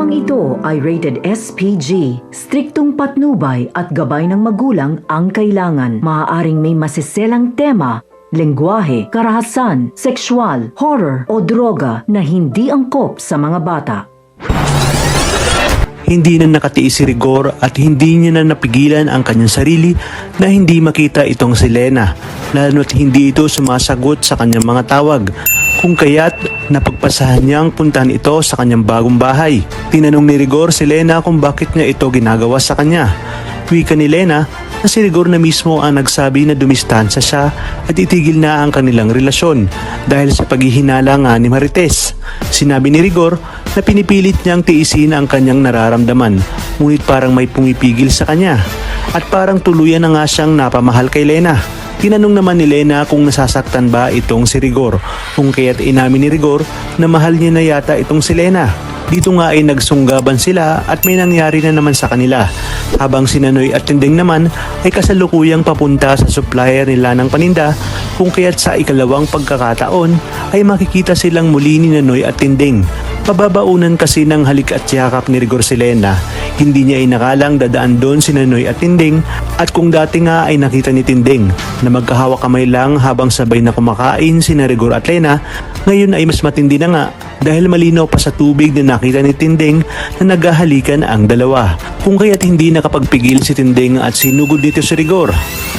Dramang ito ay rated SPG. Striktong patnubay at gabay ng magulang ang kailangan. Maaaring may masiselang tema, lengguwahe, karahasan, sexual, horror o droga na hindi angkop sa mga bata. Hindi na nakatiis si Rigor at hindi niya na napigilan ang kanyang sarili na hindi makita itong si Lena, lalo't hindi ito sumasagot sa kanyang mga tawag. Kung kaya't napagpasahan niyang puntahan ito sa kanyang bagong bahay. Tinanong ni Rigor si Lena kung bakit niya ito ginagawa sa kanya. Wika ni Lena na si Rigor na mismo ang nagsabi na dumistansya siya at itigil na ang kanilang relasyon dahil sa paghihinala nga ni Marites. Sinabi ni Rigor na pinipilit niyang tiisin ang kanyang nararamdaman, ngunit parang may pumipigil sa kanya at parang tuluyan na nga siyang napamahal kay Lena. Tinanong naman ni Lena kung nasasaktan ba itong si Rigor, kung kaya't inamin ni Rigor na mahal niya na yata itong si Lena. Dito nga ay nagsunggaban sila at may nangyari na naman sa kanila, habang si Nanoy at Tinding naman ay kasalukuyang papunta sa supplier nila ng paninda, kung kaya't sa ikalawang pagkakataon ay makikita silang muli ni Nanoy at Tinding. Pababaunan kasi ng halik at yakap ni Rigor si Lena. Hindi niya inakalang dadaan doon si Nanoy at Tinding, at kung dati nga ay nakita ni Tinding na magkahawak kamay lang habang sabay na kumakain si Rigor at Lena, ngayon ay mas matindi na nga dahil malinaw pa sa tubig na nakita ni Tinding na naghahalikan ang dalawa. Kung kaya't hindi nakapagpigil si Tinding at sinugod dito si Rigor.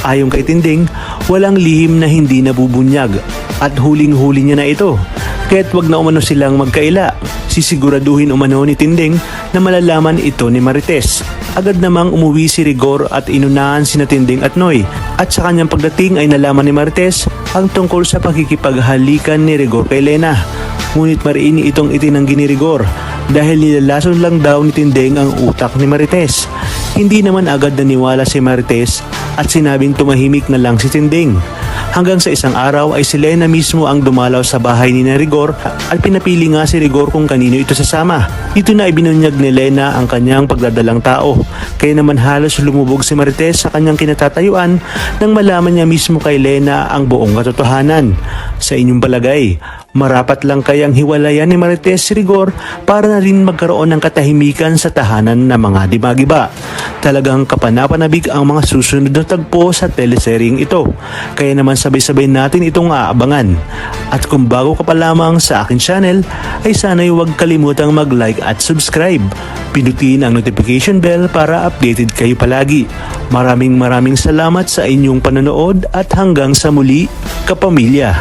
Ayon kay Tinding, walang lihim na hindi nabubunyag at huling-huli niya na ito. Kaya't wag na umano silang magkaila. Sisiguraduhin umano ni Tinding na malalaman ito ni Marites. Agad namang umuwi si Rigor at inunahan sina Tinding at Noy. At sa kanyang pagdating ay nalaman ni Marites ang tungkol sa pakikipaghalikan ni Rigor kay Lena. Ngunit mariini itong itinanggi ni Rigor dahil nilalason lang daw ni Tinding ang utak ni Marites. Hindi naman agad naniwala si Marites at sinabing tumahimik na lang si Tinding. Hanggang sa isang araw ay si Lena mismo ang dumalaw sa bahay ni Rigor at pinapili nga si Rigor kung kanino ito sasama. Dito na ibinunyag ni Lena ang kanyang pagdadalang tao. Kaya naman halos lumubog si Marites sa kanyang kinatatayuan nang malaman niya mismo kay Lena ang buong katotohanan. Sa inyong palagay, marapat lang kayang hiwalayan ni Marites si Rigor para na rin magkaroon ng katahimikan sa tahanan ng mga dimagiba? Talagang kapanapanabik ang mga susunod na tagpo sa teleseryeng ito. Kaya naman sabay-sabay natin itong aabangan. At kung bago ka pa lamang sa akin channel, ay sana'y huwag kalimutang mag-like at subscribe. Pindutin ang notification bell para updated kayo palagi. Maraming salamat sa inyong panonood at hanggang sa muli, kapamilya.